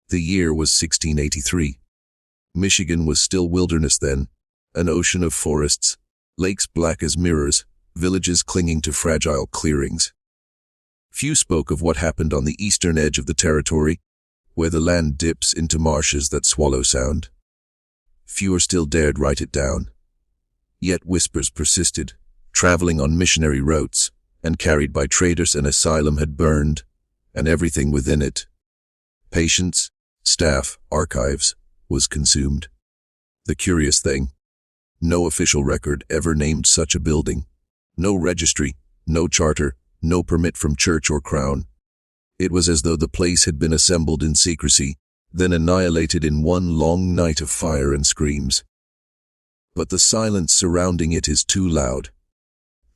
The year was 1683. Michigan was still wilderness then, an ocean of forests, lakes black as mirrors, villages clinging to fragile clearings. Few spoke of what happened on the eastern edge of the territory, where the land dips into marshes that swallow sound. Fewer still dared write it down. Yet whispers persisted, traveling on missionary routes, and carried by traders. An asylum had burned, and everything within it, patients, staff, archives, was consumed. The curious thing, no official record ever named such a building. No registry, no charter, no permit from church or crown. It was as though the place had been assembled in secrecy, then annihilated in one long night of fire and screams. But the silence surrounding it is too loud.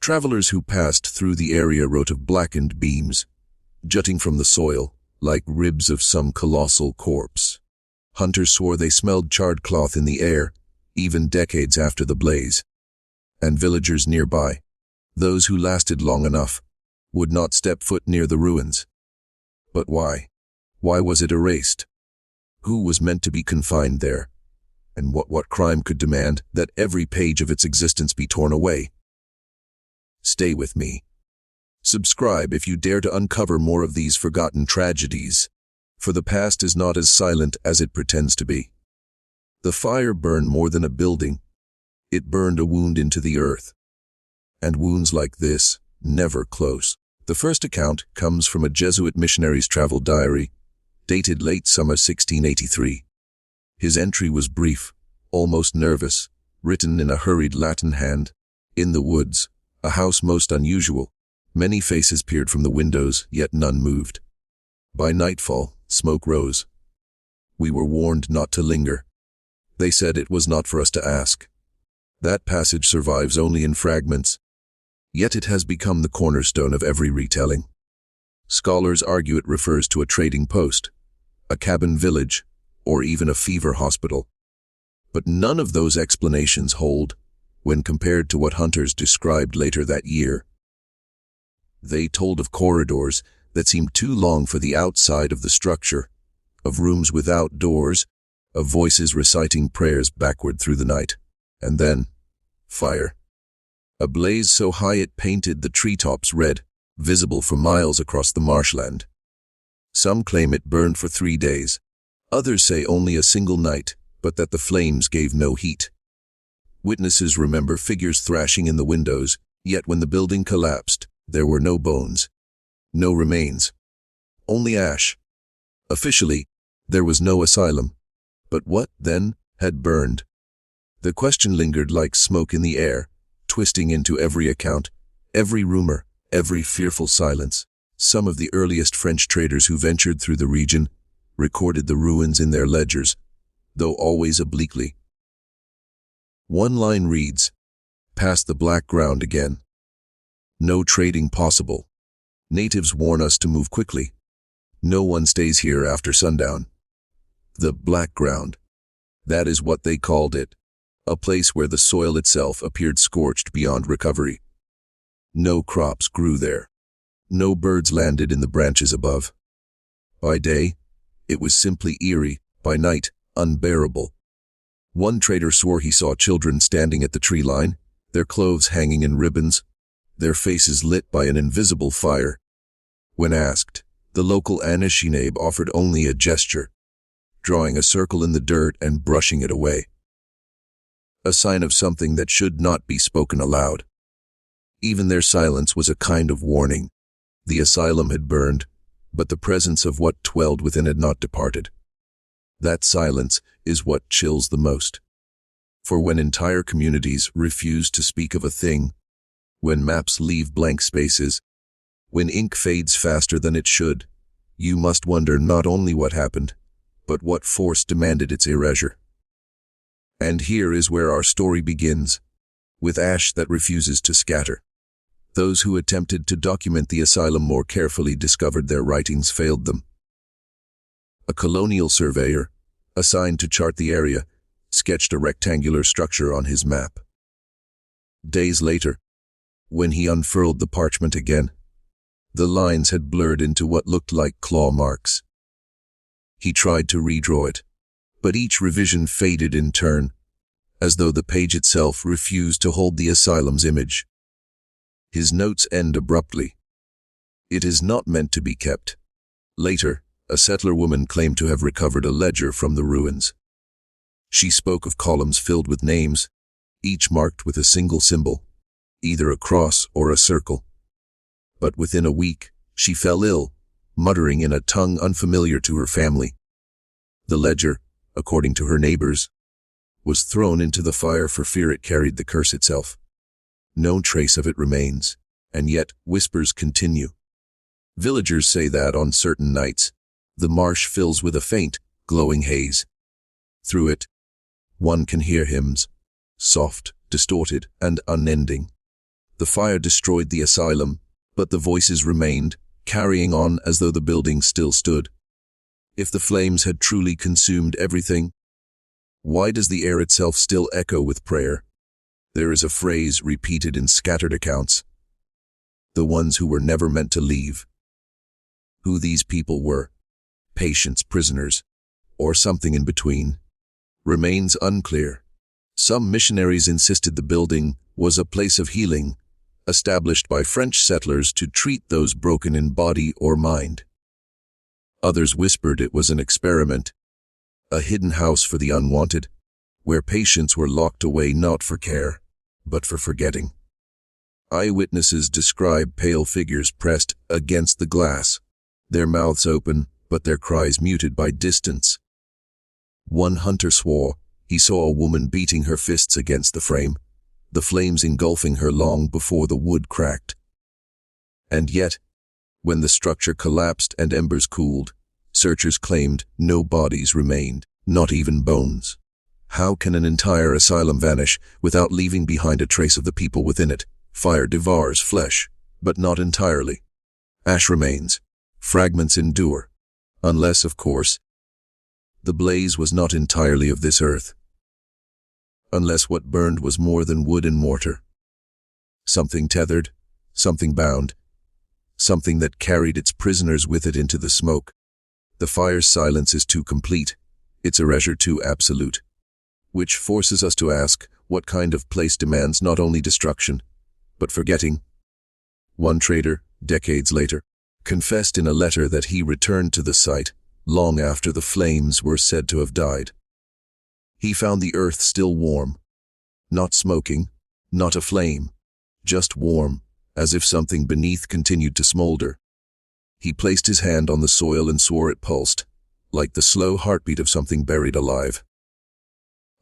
Travelers who passed through the area wrote of blackened beams, jutting from the soil, like ribs of some colossal corpse. Hunters swore they smelled charred cloth in the air, even decades after the blaze. And villagers nearby, those who lasted long enough, would not step foot near the ruins. But why? Why was it erased? Who was meant to be confined there? And what crime could demand that every page of its existence be torn away? Stay with me. Subscribe if you dare to uncover more of these forgotten tragedies, for the past is not as silent as it pretends to be. The fire burned more than a building. It burned a wound into the earth. And wounds like this never close. The first account comes from a Jesuit missionary's travel diary, dated late summer 1683. His entry was brief, almost nervous, written in a hurried Latin hand. In the woods, a house most unusual. Many faces peered from the windows, yet none moved. By nightfall, smoke rose. We were warned not to linger. They said it was not for us to ask. That passage survives only in fragments, yet it has become the cornerstone of every retelling. Scholars argue it refers to a trading post, a cabin village, or even a fever hospital. But none of those explanations hold when compared to what hunters described later that year. They told of corridors that seemed too long for the outside of the structure, of rooms without doors, of voices reciting prayers backward through the night. And then, fire. A blaze so high it painted the treetops red, visible for miles across the marshland. Some claim it burned for 3 days. Others say only a single night, but that the flames gave no heat. Witnesses remember figures thrashing in the windows, yet when the building collapsed, there were no bones, no remains, only ash. Officially, there was no asylum. But what, then, had burned? The question lingered like smoke in the air, twisting into every account, every rumor, every fearful silence. Some of the earliest French traders who ventured through the region recorded the ruins in their ledgers, though always obliquely. One line reads, "Past the black ground again. No trading possible. Natives warn us to move quickly. No one stays here after sundown." The black ground. That is what they called it, a place where the soil itself appeared scorched beyond recovery. No crops grew there. No birds landed in the branches above. By day, it was simply eerie, by night, unbearable. One trader swore he saw children standing at the tree line, their clothes hanging in ribbons, their faces lit by an invisible fire. When asked, the local Anishinaabe offered only a gesture, drawing a circle in the dirt and brushing it away. A sign of something that should not be spoken aloud. Even their silence was a kind of warning. The asylum had burned, but the presence of what dwelled within had not departed. That silence is what chills the most. For when entire communities refuse to speak of a thing, when maps leave blank spaces, when ink fades faster than it should, you must wonder not only what happened, but what force demanded its erasure. And here is where our story begins, with ash that refuses to scatter. Those who attempted to document the asylum more carefully discovered their writings failed them. A colonial surveyor, assigned to chart the area, sketched a rectangular structure on his map. Days later, when he unfurled the parchment again, the lines had blurred into what looked like claw marks. He tried to redraw it, but each revision faded in turn, as though the page itself refused to hold the asylum's image. His notes end abruptly. It is not meant to be kept. Later, a settler woman claimed to have recovered a ledger from the ruins. She spoke of columns filled with names, each marked with a single symbol, either a cross or a circle. But within a week, she fell ill, muttering in a tongue unfamiliar to her family. The ledger, according to her neighbors, was thrown into the fire for fear it carried the curse itself. No trace of it remains, and yet whispers continue. Villagers say that on certain nights, the marsh fills with a faint, glowing haze. Through it, one can hear hymns, soft, distorted, and unending. The fire destroyed the asylum, but the voices remained, carrying on as though the building still stood. If the flames had truly consumed everything, why does the air itself still echo with prayer? There is a phrase repeated in scattered accounts: the ones who were never meant to leave. Who these people were, patients, prisoners, or something in between, remains unclear. Some missionaries insisted the building was a place of healing, established by French settlers to treat those broken in body or mind. Others whispered it was an experiment, a hidden house for the unwanted, where patients were locked away not for care, but for forgetting. Eyewitnesses describe pale figures pressed against the glass, their mouths open, but their cries muted by distance. One hunter swore he saw a woman beating her fists against the frame, the flames engulfing her long before the wood cracked. And yet, when the structure collapsed and embers cooled, searchers claimed no bodies remained, not even bones. How can an entire asylum vanish without leaving behind a trace of the people within it? Fire devours flesh, but not entirely. Ash remains. Fragments endure. Unless, of course, the blaze was not entirely of this earth. Unless what burned was more than wood and mortar. Something tethered, something bound, something that carried its prisoners with it into the smoke. The fire's silence is too complete, its erasure too absolute, which forces us to ask what kind of place demands not only destruction, but forgetting. One trader, decades later, confessed in a letter that he returned to the site long after the flames were said to have died. He found the earth still warm, not smoking, not aflame, just warm, as if something beneath continued to smolder. He placed his hand on the soil and swore it pulsed, like the slow heartbeat of something buried alive.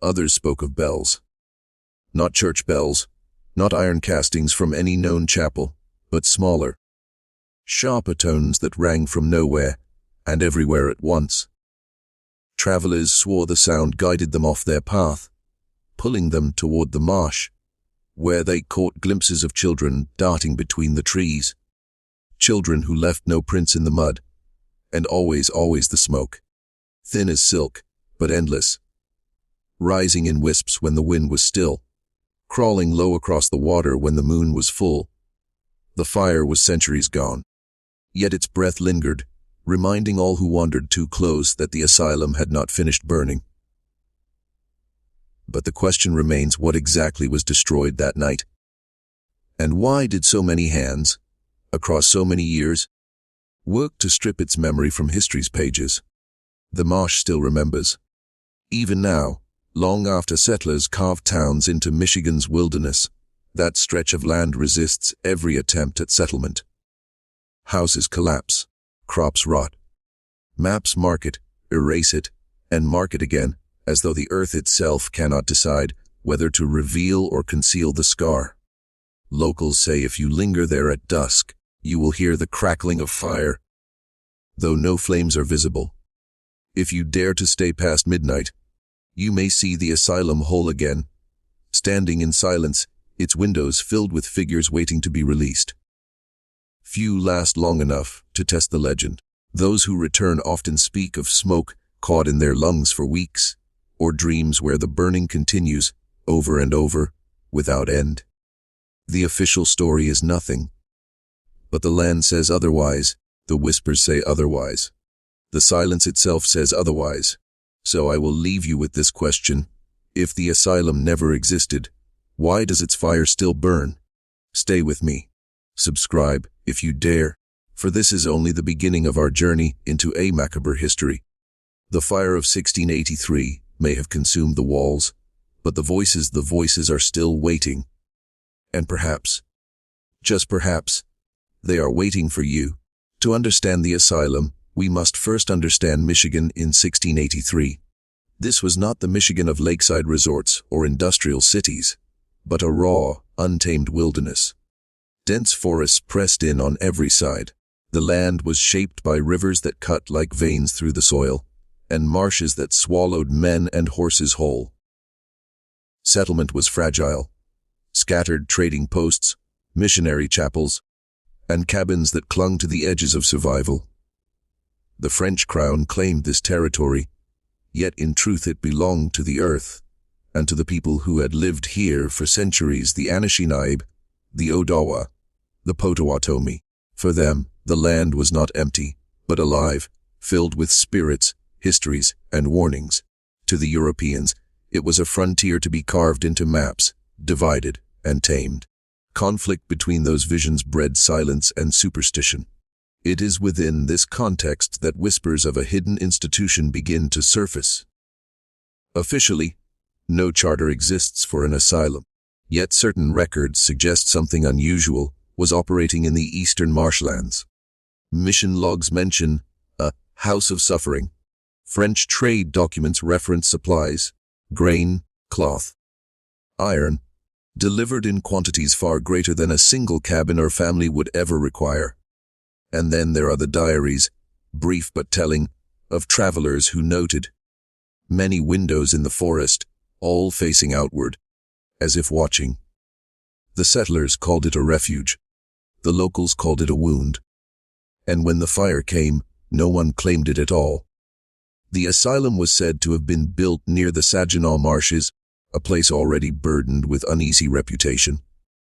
Others spoke of bells. Not church bells, not iron castings from any known chapel, but smaller, sharper tones that rang from nowhere and everywhere at once. Travelers swore the sound guided them off their path, pulling them toward the marsh, where they caught glimpses of children darting between the trees. Children who left no prints in the mud, and always the smoke, thin as silk, but endless, rising in wisps when the wind was still, crawling low across the water when the moon was full. The fire was centuries gone, yet its breath lingered, reminding all who wandered too close that the asylum had not finished burning. But the question remains, what exactly was destroyed that night? And why did so many hands, across so many years, work to strip its memory from history's pages? The marsh still remembers. Even now, long after settlers carved towns into Michigan's wilderness, that stretch of land resists every attempt at settlement. Houses collapse, crops rot. Maps mark it, erase it, and mark it again, as though the earth itself cannot decide whether to reveal or conceal the scar. Locals say if you linger there at dusk, you will hear the crackling of fire, though no flames are visible. If you dare to stay past midnight, you may see the asylum whole again, standing in silence, its windows filled with figures waiting to be released. Few last long enough to test the legend. Those who return often speak of smoke caught in their lungs for weeks, or dreams where the burning continues over and over, without end. The official story is nothing, but the land says otherwise, the whispers say otherwise. The silence itself says otherwise. So I will leave you with this question. If the asylum never existed, why does its fire still burn? Stay with me. Subscribe, if you dare, for this is only the beginning of our journey into a macabre history. The fire of 1683 may have consumed the walls, but the voices are still waiting. And perhaps, just perhaps, they are waiting for you. To understand the asylum, we must first understand Michigan in 1683. This was not the Michigan of lakeside resorts or industrial cities, but a raw, untamed wilderness. Dense forests pressed in on every side. The land was shaped by rivers that cut like veins through the soil, and marshes that swallowed men and horses whole. Settlement was fragile. Scattered trading posts, missionary chapels, and cabins that clung to the edges of survival. The French crown claimed this territory, yet in truth it belonged to the earth, and to the people who had lived here for centuries, the Anishinaabe, the Odawa, the Potawatomi. For them, the land was not empty, but alive, filled with spirits, histories, and warnings. To the Europeans, it was a frontier to be carved into maps, divided and tamed. Conflict between those visions bred silence and superstition. It is within this context that whispers of a hidden institution begin to surface. Officially, no charter exists for an asylum, yet certain records suggest something unusual was operating in the eastern marshlands. Mission logs mention a house of suffering. French trade documents reference supplies, grain, cloth, iron, delivered in quantities far greater than a single cabin or family would ever require. And then there are the diaries, brief but telling, of travelers who noted many windows in the forest, all facing outward, as if watching. The settlers called it a refuge. The locals called it a wound. And when the fire came, no one claimed it at all. The asylum was said to have been built near the Saginaw marshes, a place already burdened with uneasy reputation.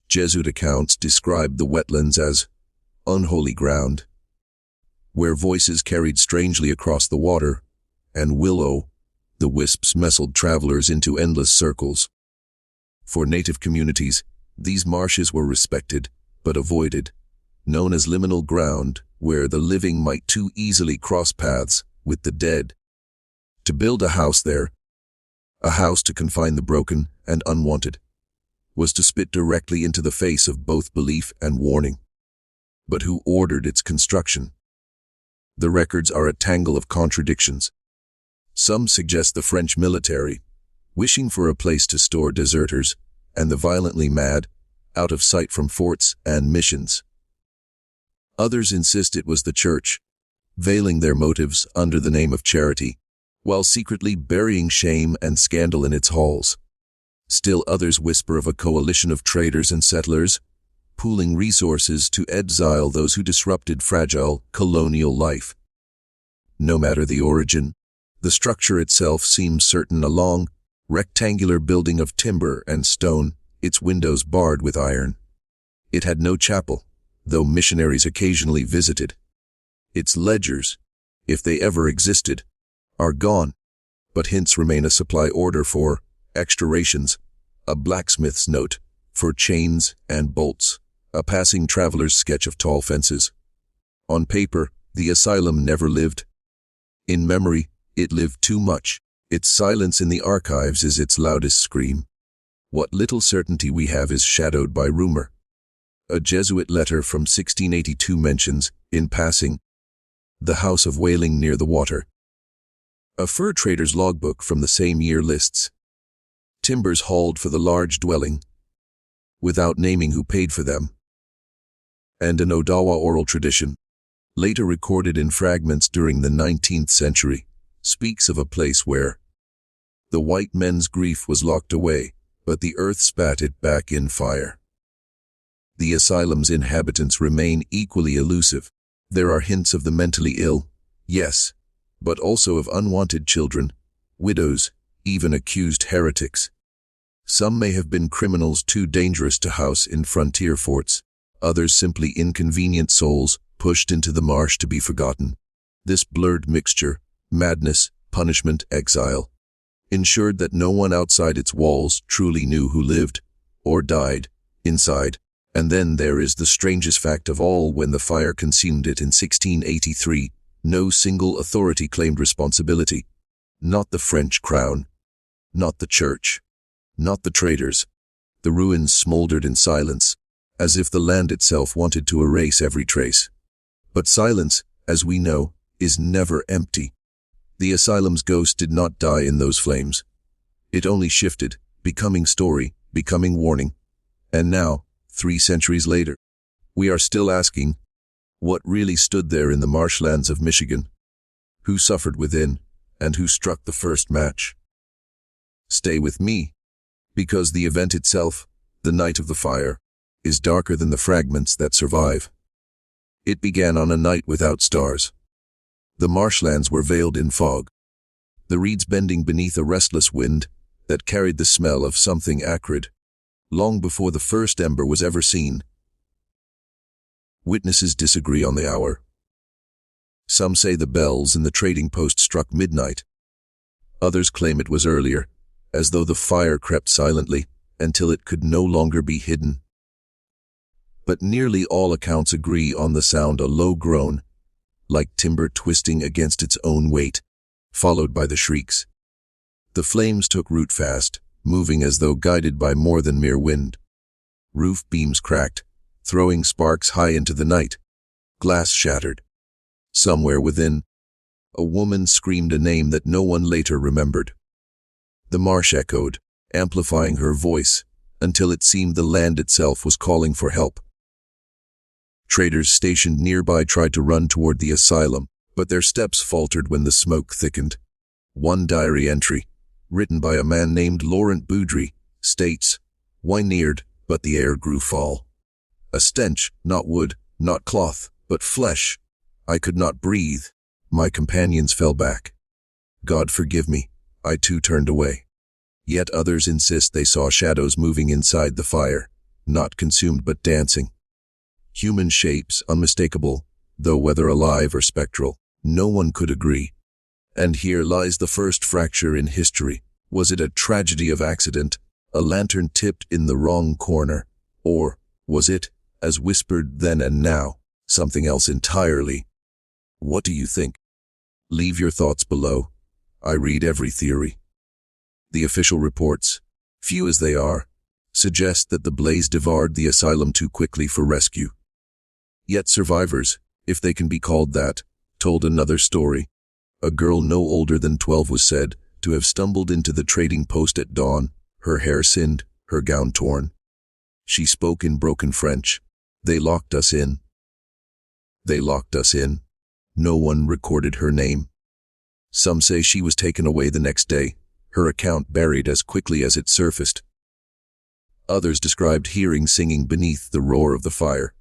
Jesuit accounts described the wetlands as unholy ground, where voices carried strangely across the water, and the wisps messled travelers into endless circles. For native communities, these marshes were respected, but avoided, known as liminal ground, where the living might too easily cross paths with the dead. To build a house there, a house to confine the broken and unwanted, was to spit directly into the face of both belief and warning. But who ordered its construction? The records are a tangle of contradictions. Some suggest the French military, wishing for a place to store deserters, and the violently mad, out of sight from forts and missions. Others insist it was the church, veiling their motives under the name of charity, while secretly burying shame and scandal in its halls. Still others whisper of a coalition of traders and settlers, pooling resources to exile those who disrupted fragile, colonial life. No matter the origin, the structure itself seems certain: a long, rectangular building of timber and stone, its windows barred with iron. It had no chapel, though missionaries occasionally visited. Its ledgers, if they ever existed, are gone, but hints remain: a supply order for extra rations, a blacksmith's note for chains and bolts, a passing traveler's sketch of tall fences. On paper, the asylum never lived. In memory, it lived too much. Its silence in the archives is its loudest scream. What little certainty we have is shadowed by rumor. A Jesuit letter from 1682 mentions, in passing, the house of wailing near the water. A fur trader's logbook from the same year lists timbers hauled for the large dwelling, without naming who paid for them. And an Odawa oral tradition, later recorded in fragments during the 19th century, speaks of a place where the white men's grief was locked away, but the earth spat it back in fire. The asylum's inhabitants remain equally elusive. There are hints of the mentally ill, yes, but also of unwanted children, widows, even accused heretics. Some may have been criminals too dangerous to house in frontier forts, others simply inconvenient souls pushed into the marsh to be forgotten. This blurred mixture, madness, punishment, exile, ensured that no one outside its walls truly knew who lived or died inside. And then there is the strangest fact of all: when the fire consumed it in 1683, no single authority claimed responsibility. Not the French crown, not the church, not the traders. The ruins smoldered in silence, as if the land itself wanted to erase every trace. But silence, as we know, is never empty. The asylum's ghost did not die in those flames. It only shifted, becoming story, becoming warning. And now, 3 centuries later, we are still asking, what really stood there in the marshlands of Michigan? Who suffered within, and who struck the first match? Stay with me, because the event itself, the night of the fire, is darker than the fragments that survive. It began on a night without stars. The marshlands were veiled in fog, the reeds bending beneath a restless wind that carried the smell of something acrid, long before the first ember was ever seen. Witnesses disagree on the hour. Some say the bells in the trading post struck midnight. Others claim it was earlier, as though the fire crept silently until it could no longer be hidden. But nearly all accounts agree on the sound: a low groan, like timber twisting against its own weight, followed by the shrieks. The flames took root fast, moving as though guided by more than mere wind. Roof beams cracked, throwing sparks high into the night. Glass shattered. Somewhere within, a woman screamed a name that no one later remembered. The marsh echoed, amplifying her voice, until it seemed the land itself was calling for help. Traders stationed nearby tried to run toward the asylum, but their steps faltered when the smoke thickened. One diary entry, written by a man named Laurent Boudry, states, "I neared, but the air grew foul. A stench, not wood, not cloth, but flesh. I could not breathe. My companions fell back. God forgive me, I too turned away." Yet others insist they saw shadows moving inside the fire, not consumed but dancing. Human shapes, unmistakable, though whether alive or spectral, no one could agree. And here lies the first fracture in history. Was it a tragedy of accident, a lantern tipped in the wrong corner, or was it, as whispered then and now, something else entirely? What do you think? Leave your thoughts below. I read every theory. The official reports, few as they are, suggest that the blaze devoured the asylum too quickly for rescue. Yet survivors, if they can be called that, told another story. A girl no older than 12 was said to have stumbled into the trading post at dawn, her hair singed, her gown torn. She spoke in broken French. "They locked us in. They locked us in." No one recorded her name. Some say she was taken away the next day, her account buried as quickly as it surfaced. Others described hearing singing beneath the roar of the fire.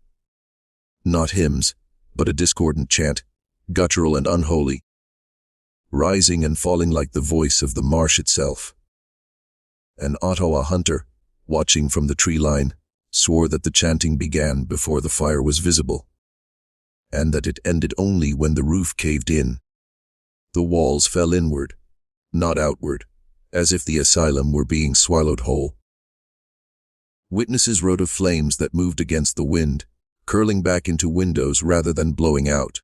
Not hymns, but a discordant chant, guttural and unholy, rising and falling like the voice of the marsh itself. An Ottawa hunter, watching from the tree line, swore that the chanting began before the fire was visible, and that it ended only when the roof caved in. The walls fell inward, not outward, as if the asylum were being swallowed whole. Witnesses wrote of flames that moved against the wind, curling back into windows rather than blowing out.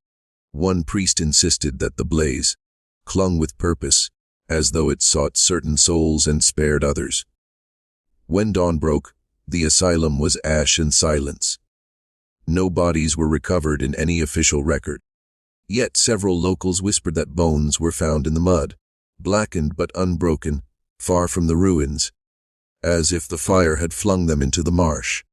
One priest insisted that the blaze clung with purpose, as though it sought certain souls and spared others. When dawn broke, the asylum was ash and silence. No bodies were recovered in any official record. Yet several locals whispered that bones were found in the mud, blackened but unbroken, far from the ruins, as if the fire had flung them into the marsh.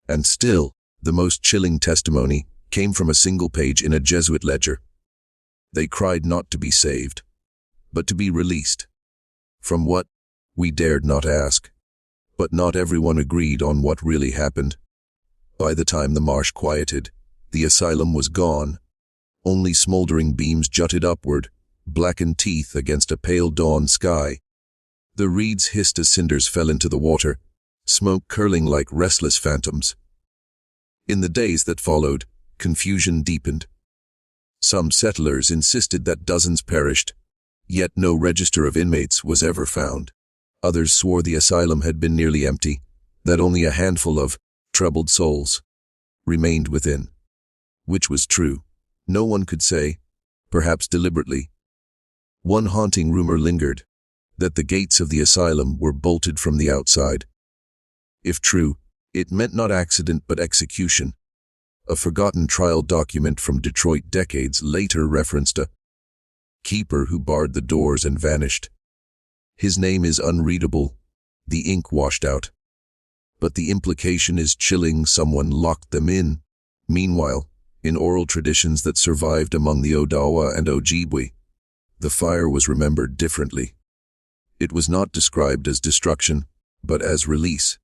And still, the most chilling testimony came from a single page in a Jesuit ledger. They cried not to be saved, but to be released. From what? We dared not ask. But not everyone agreed on what really happened. By the time the marsh quieted, the asylum was gone. Only smoldering beams jutted upward, blackened teeth against a pale dawn sky. The reeds hissed as cinders fell into the water, smoke curling like restless phantoms. In the days that followed, confusion deepened. Some settlers insisted that dozens perished, yet no register of inmates was ever found. Others swore the asylum had been nearly empty, that only a handful of troubled souls remained within. Which was true, no one could say, perhaps deliberately. One haunting rumor lingered, that the gates of the asylum were bolted from the outside. If true, it meant not accident but execution. A forgotten trial document from Detroit decades later referenced a keeper who barred the doors and vanished. His name is unreadable, the ink washed out. But the implication is chilling: someone locked them in. Meanwhile, in oral traditions that survived among the Odawa and Ojibwe, the fire was remembered differently. It was not described as destruction, but as release.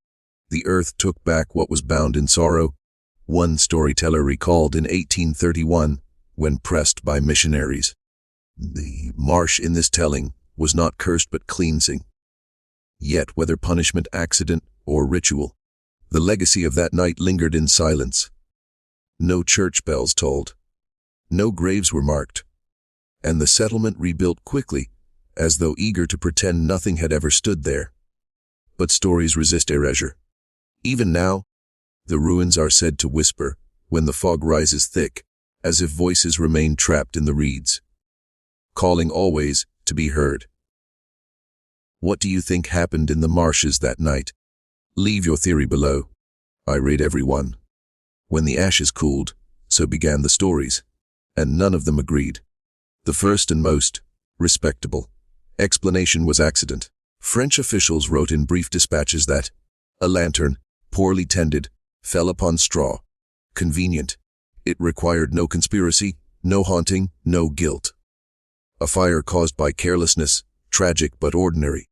The earth took back what was bound in sorrow. One storyteller recalled in 1831, when pressed by missionaries. The marsh in this telling was not cursed but cleansing. Yet, whether punishment, accident, or ritual, the legacy of that night lingered in silence. No church bells tolled. No graves were marked. And the settlement rebuilt quickly, as though eager to pretend nothing had ever stood there. But stories resist erasure. Even now, the ruins are said to whisper when the fog rises thick, as if voices remain trapped in the reeds, calling always to be heard. What do you think happened in the marshes that night? Leave your theory below. I read every one. When the ashes cooled, so began the stories, and none of them agreed. The first and most respectable explanation was accident. French officials wrote in brief dispatches that a lantern, poorly tended, fell upon straw. Convenient. It required no conspiracy, no haunting, no guilt. A fire caused by carelessness, tragic but ordinary.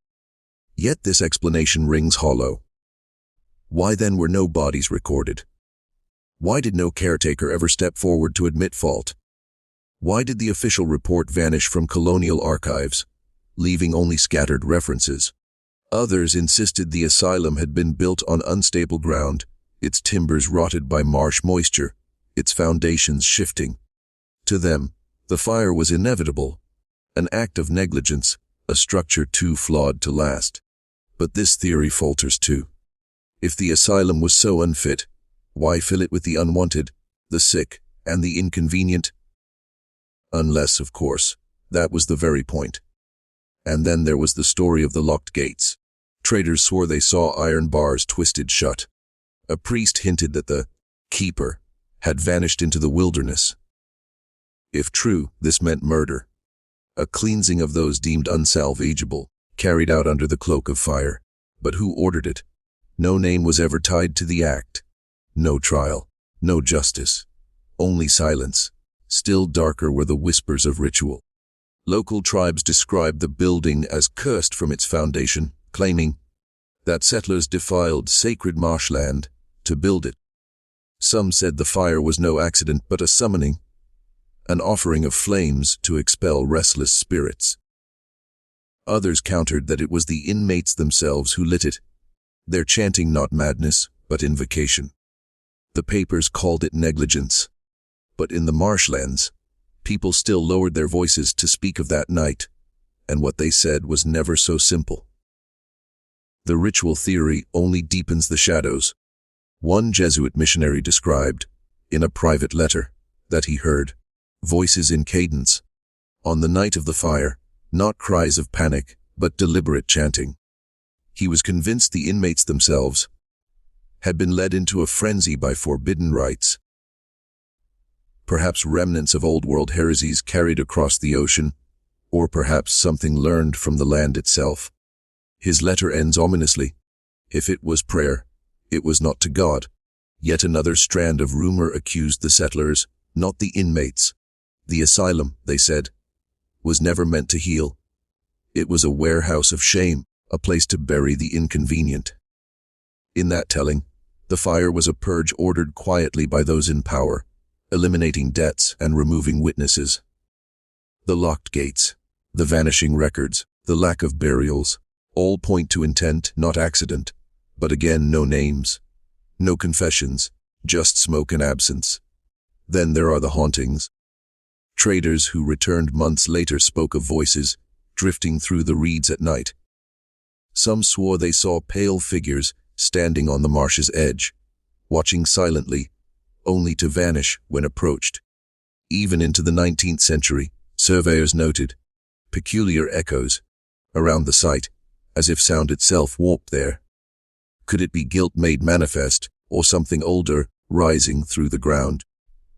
Yet this explanation rings hollow. Why then were no bodies recorded? Why did no caretaker ever step forward to admit fault? Why did the official report vanish from colonial archives, leaving only scattered references? Others insisted the asylum had been built on unstable ground, its timbers rotted by marsh moisture, its foundations shifting. To them, the fire was inevitable, an act of negligence, a structure too flawed to last. But this theory falters too. If the asylum was so unfit, why fill it with the unwanted, the sick, and the inconvenient? Unless, of course, that was the very point. And then there was the story of the locked gates. Traders swore they saw iron bars twisted shut. A priest hinted that the keeper had vanished into the wilderness. If true, this meant murder. A cleansing of those deemed unsalvageable, carried out under the cloak of fire. But who ordered it? No name was ever tied to the act. No trial, no justice, only silence. Still darker were the whispers of ritual. Local tribes described the building as cursed from its foundation, claiming that settlers defiled sacred marshland to build it. Some said the fire was no accident but a summoning, an offering of flames to expel restless spirits. Others countered that it was the inmates themselves who lit it, their chanting not madness, but invocation. The papers called it negligence. But in the marshlands, people still lowered their voices to speak of that night, and what they said was never so simple. The ritual theory only deepens the shadows. One Jesuit missionary described, in a private letter, that he heard voices in cadence on the night of the fire, not cries of panic, but deliberate chanting. He was convinced the inmates themselves had been led into a frenzy by forbidden rites. Perhaps remnants of old-world heresies carried across the ocean, or perhaps something learned from the land itself. His letter ends ominously. If it was prayer, it was not to God. Yet another strand of rumor accused the settlers, not the inmates. The asylum, they said, was never meant to heal. It was a warehouse of shame, a place to bury the inconvenient. In that telling, the fire was a purge ordered quietly by those in power, eliminating debts and removing witnesses. The locked gates, the vanishing records, the lack of burials, all point to intent, not accident. But again, no names, no confessions, just smoke and absence. Then there are the hauntings. Traders who returned months later spoke of voices drifting through the reeds at night. Some swore they saw pale figures standing on the marsh's edge, watching silently, only to vanish when approached. Even into the 19th century, surveyors noted peculiar echoes around the site, as if sound itself warped there. Could it be guilt made manifest, or something older rising through the ground?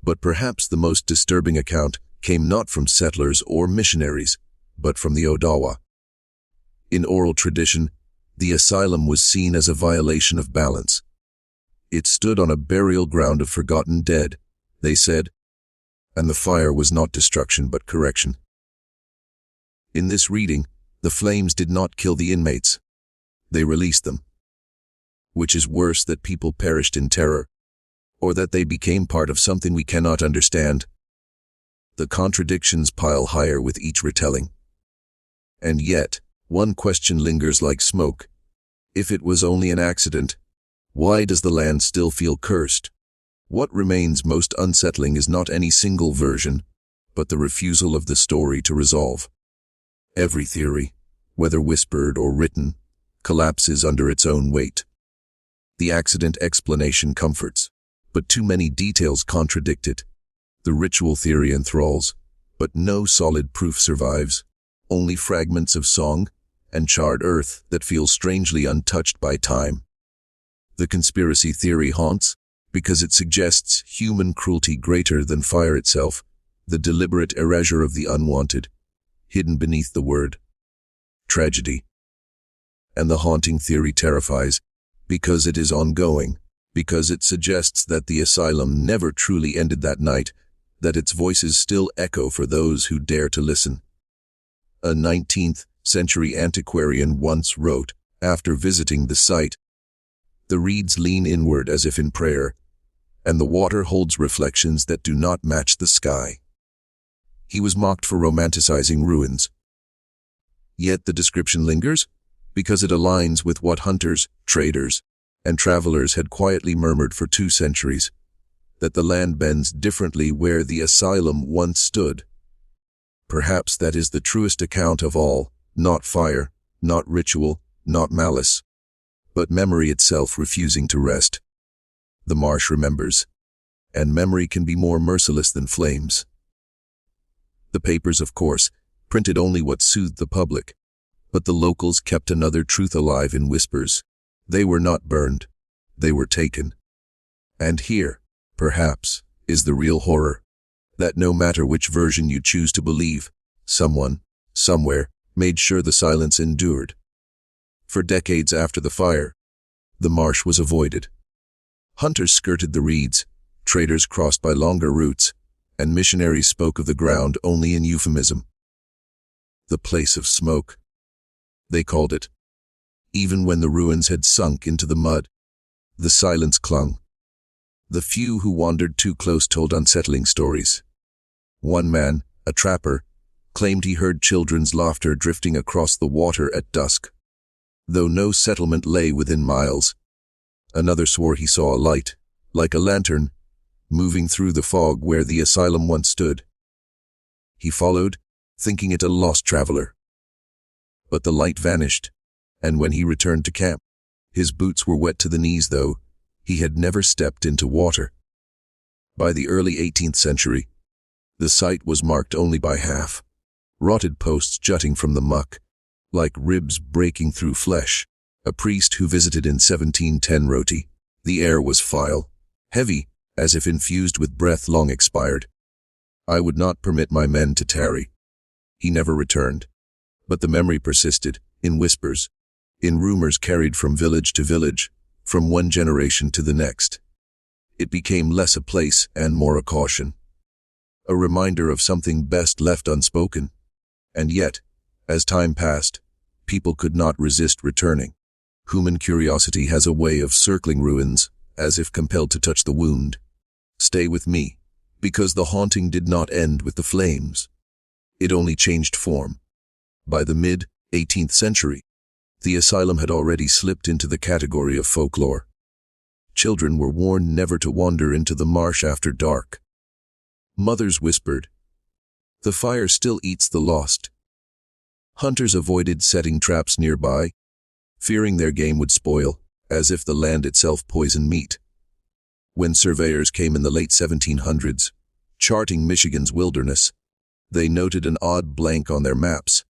But perhaps the most disturbing account came not from settlers or missionaries, but from the Odawa. In oral tradition, the asylum was seen as a violation of balance. It stood on a burial ground of forgotten dead, they said, and the fire was not destruction but correction. In this reading, the flames did not kill the inmates. They released them. Which is worse, that people perished in terror, or that they became part of something we cannot understand. The contradictions pile higher with each retelling. And yet, one question lingers like smoke. If it was only an accident, why does the land still feel cursed? What remains most unsettling is not any single version, but the refusal of the story to resolve. Every theory, whether whispered or written, collapses under its own weight. The accident explanation comforts, but too many details contradict it. The ritual theory enthralls, but no solid proof survives, only fragments of song and charred earth that feel strangely untouched by time. The conspiracy theory haunts because it suggests human cruelty greater than fire itself, the deliberate erasure of the unwanted, hidden beneath the word tragedy. And the haunting theory terrifies because it is ongoing, because it suggests that the asylum never truly ended that night, that its voices still echo for those who dare to listen. A 19th century antiquarian once wrote, after visiting the site, "The reeds lean inward as if in prayer, and the water holds reflections that do not match the sky." He was mocked for romanticizing ruins. Yet the description lingers, because it aligns with what hunters, traders, and travelers had quietly murmured for 2 centuries, that the land bends differently where the asylum once stood. Perhaps that is the truest account of all, not fire, not ritual, not malice, but memory itself refusing to rest. The marsh remembers, and memory can be more merciless than flames. The papers, of course, printed only what soothed the public, but the locals kept another truth alive in whispers. They were not burned, they were taken. And here, perhaps, is the real horror, that no matter which version you choose to believe, someone, somewhere, made sure the silence endured. For decades after the fire, the marsh was avoided. Hunters skirted the reeds, traders crossed by longer routes, and missionaries spoke of the ground only in euphemism. The place of smoke, they called it. Even when the ruins had sunk into the mud, the silence clung. The few who wandered too close told unsettling stories. One man, a trapper, claimed he heard children's laughter drifting across the water at dusk, though no settlement lay within miles. Another swore he saw a light, like a lantern, moving through the fog where the asylum once stood. He followed, thinking it a lost traveler. But the light vanished, and when he returned to camp, his boots were wet to the knees, though he had never stepped into water. By the early 18th century, the site was marked only by half, rotted posts jutting from the muck, like ribs breaking through flesh. A priest who visited in 1710 wrote, "The air was foul, heavy, as if infused with breath long expired. I would not permit my men to tarry." He never returned, but the memory persisted, in whispers, in rumors carried from village to village, from one generation to the next. It became less a place and more a caution, a reminder of something best left unspoken. And yet, as time passed, people could not resist returning. Human curiosity has a way of circling ruins, as if compelled to touch the wound. Stay with me, because the haunting did not end with the flames. It only changed form. By the mid-18th century, the asylum had already slipped into the category of folklore. Children were warned never to wander into the marsh after dark. Mothers whispered, The fire still eats the lost. Hunters avoided setting traps nearby, fearing their game would spoil, as if the land itself poisoned meat. When surveyors came in the late 1700s, charting Michigan's wilderness, they noted an odd blank on their maps.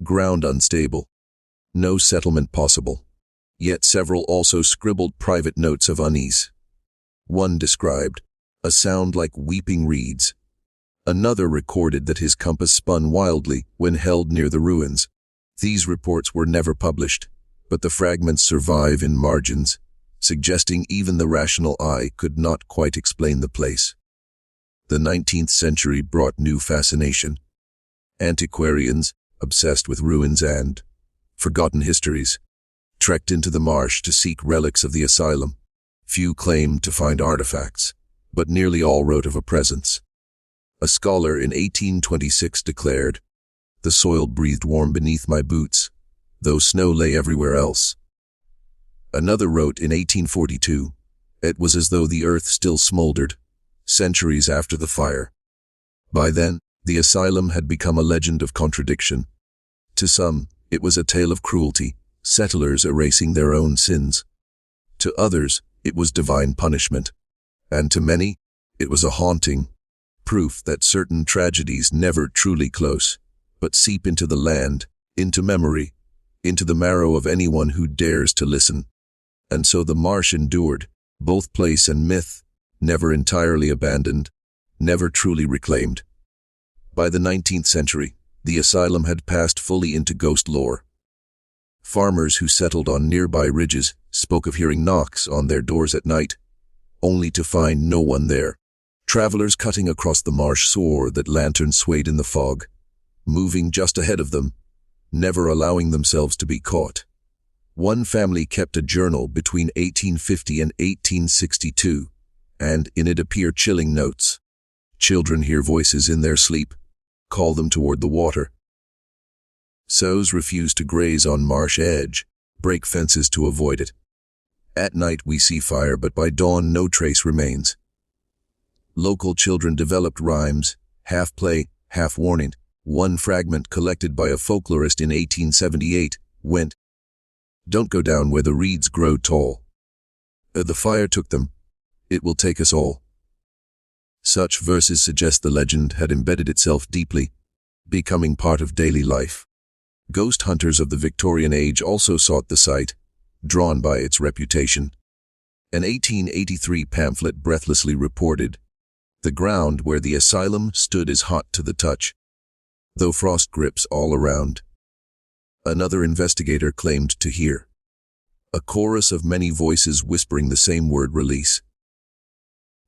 Ground unstable. No settlement possible. Yet several also scribbled private notes of unease. One described a sound like weeping reeds. Another recorded that his compass spun wildly when held near the ruins. These reports were never published, but the fragments survive in margins, suggesting even the rational eye could not quite explain the place. The 19th century brought new fascination. Antiquarians, obsessed with ruins and forgotten histories, trekked into the marsh to seek relics of the asylum. Few claimed to find artifacts, but nearly all wrote of a presence. A scholar in 1826 declared, "The soil breathed warm beneath my boots, though snow lay everywhere else." Another wrote in 1842, "It was as though the earth still smoldered, centuries after the fire." By then, the asylum had become a legend of contradiction. To some, it was a tale of cruelty, settlers erasing their own sins. To others, it was divine punishment. And to many, it was a haunting, proof that certain tragedies never truly close, but seep into the land, into memory, into the marrow of anyone who dares to listen. And so the marsh endured, both place and myth, never entirely abandoned, never truly reclaimed. By the 19th century, the asylum had passed fully into ghost lore. Farmers who settled on nearby ridges spoke of hearing knocks on their doors at night, only to find no one there. Travelers cutting across the marsh swore that lanterns swayed in the fog, moving just ahead of them, never allowing themselves to be caught. One family kept a journal between 1850 and 1862, and in it appear chilling notes. Children hear voices in their sleep, call them toward the water. Sows refuse to graze on marsh edge, break fences to avoid it. At night we see fire, but by dawn no trace remains. Local children developed rhymes, half play, half warning. One fragment collected by a folklorist in 1878 went, "Don't go down where the reeds grow tall. The fire took them. It will take us all." Such verses suggest the legend had embedded itself deeply, becoming part of daily life. Ghost hunters of the Victorian age also sought the site, drawn by its reputation. An 1883 pamphlet breathlessly reported, "The ground where the asylum stood is hot to the touch, though frost grips all around." Another investigator claimed to hear a chorus of many voices whispering the same word, "release."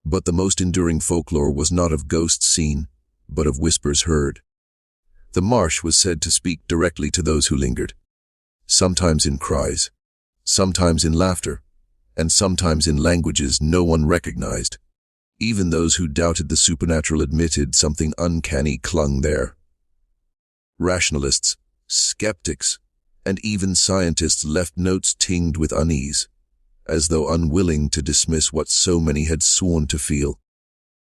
But the most enduring folklore was not of ghosts seen, but of whispers heard. The marsh was said to speak directly to those who lingered, sometimes in cries, sometimes in laughter, and sometimes in languages no one recognized. Even those who doubted the supernatural admitted something uncanny clung there. Rationalists, skeptics, and even scientists left notes tinged with unease, as though unwilling to dismiss what so many had sworn to feel.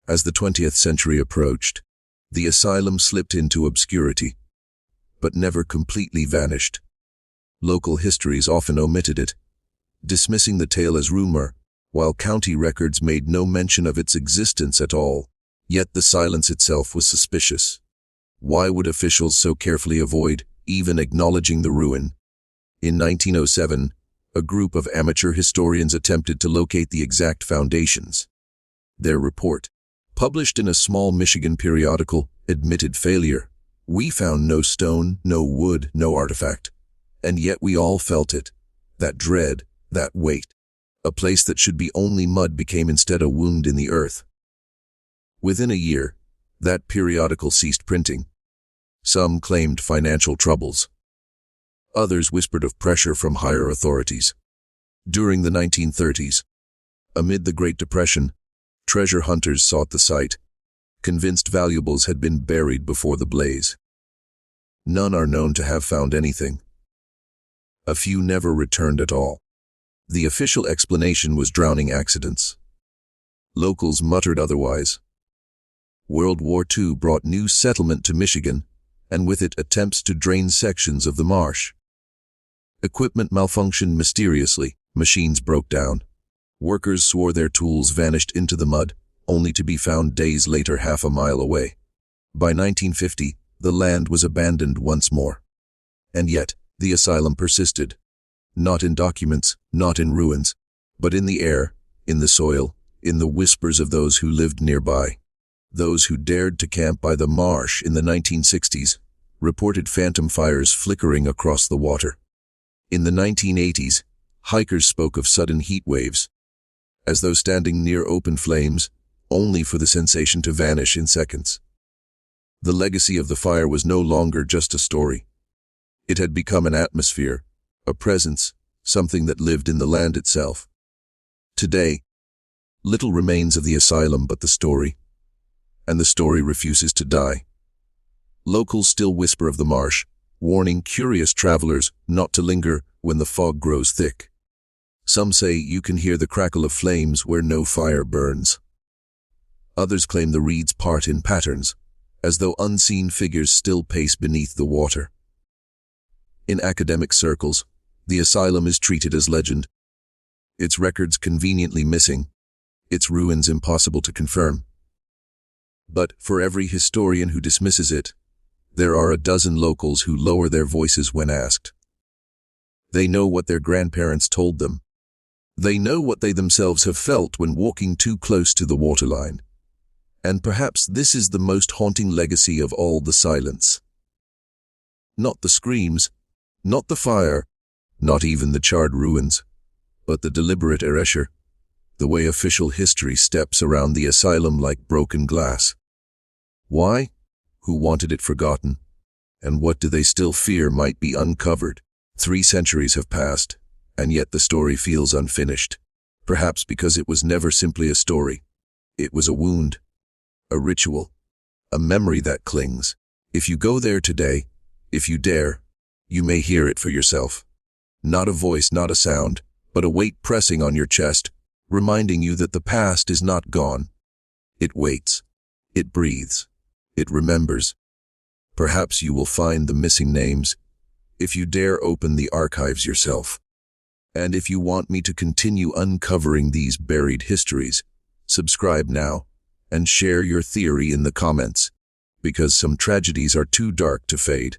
As the 20th century approached, the asylum slipped into obscurity, but never completely vanished. Local histories often omitted it, dismissing the tale as rumor, while county records made no mention of its existence at all. Yet the silence itself was suspicious. Why would officials so carefully avoid even acknowledging the ruin? In 1907, a group of amateur historians attempted to locate the exact foundations. Their report, published in a small Michigan periodical, admitted failure. "We found no stone, no wood, no artifact. And yet we all felt it. That dread, that weight. A place that should be only mud became instead a wound in the earth." Within a year, that periodical ceased printing. Some claimed financial troubles. Others whispered of pressure from higher authorities. During the 1930s, amid the Great Depression, treasure hunters sought the site, convinced valuables had been buried before the blaze. None are known to have found anything. A few never returned at all. The official explanation was drowning accidents. Locals muttered otherwise. World War II brought new settlement to Michigan, and with it attempts to drain sections of the marsh. Equipment malfunctioned mysteriously, machines broke down. Workers swore their tools vanished into the mud, only to be found days later half a mile away. By 1950, the land was abandoned once more. And yet, the asylum persisted. Not in documents, not in ruins, but in the air, in the soil, in the whispers of those who lived nearby. Those who dared to camp by the marsh in the 1960s reported phantom fires flickering across the water. In the 1980s, hikers spoke of sudden heat waves, as though standing near open flames, only for the sensation to vanish in seconds. The legacy of the fire was no longer just a story. It had become an atmosphere, a presence, something that lived in the land itself. Today, little remains of the asylum but the story, and the story refuses to die. Locals still whisper of the marsh, warning curious travelers not to linger when the fog grows thick. Some say you can hear the crackle of flames where no fire burns. Others claim the reeds part in patterns, as though unseen figures still pace beneath the water. In academic circles, the asylum is treated as legend, its records conveniently missing, its ruins impossible to confirm. But for every historian who dismisses it, there are a dozen locals who lower their voices when asked. They know what their grandparents told them. They know what they themselves have felt when walking too close to the waterline. And perhaps this is the most haunting legacy of all: the silence. Not the screams, not the fire, not even the charred ruins, but the deliberate erasure, the way official history steps around the asylum like broken glass. Why? Who wanted it forgotten? And what do they still fear might be uncovered? 3 centuries have passed, and yet the story feels unfinished. Perhaps because it was never simply a story. It was a wound, a ritual, a memory that clings. If you go there today, if you dare, you may hear it for yourself. Not a voice, not a sound, but a weight pressing on your chest, reminding you that the past is not gone. It waits. It breathes. It remembers. Perhaps you will find the missing names, if you dare open the archives yourself. And if you want me to continue uncovering these buried histories, subscribe now and share your theory in the comments, because some tragedies are too dark to fade.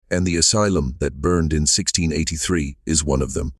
And the asylum that burned in 1683 is one of them.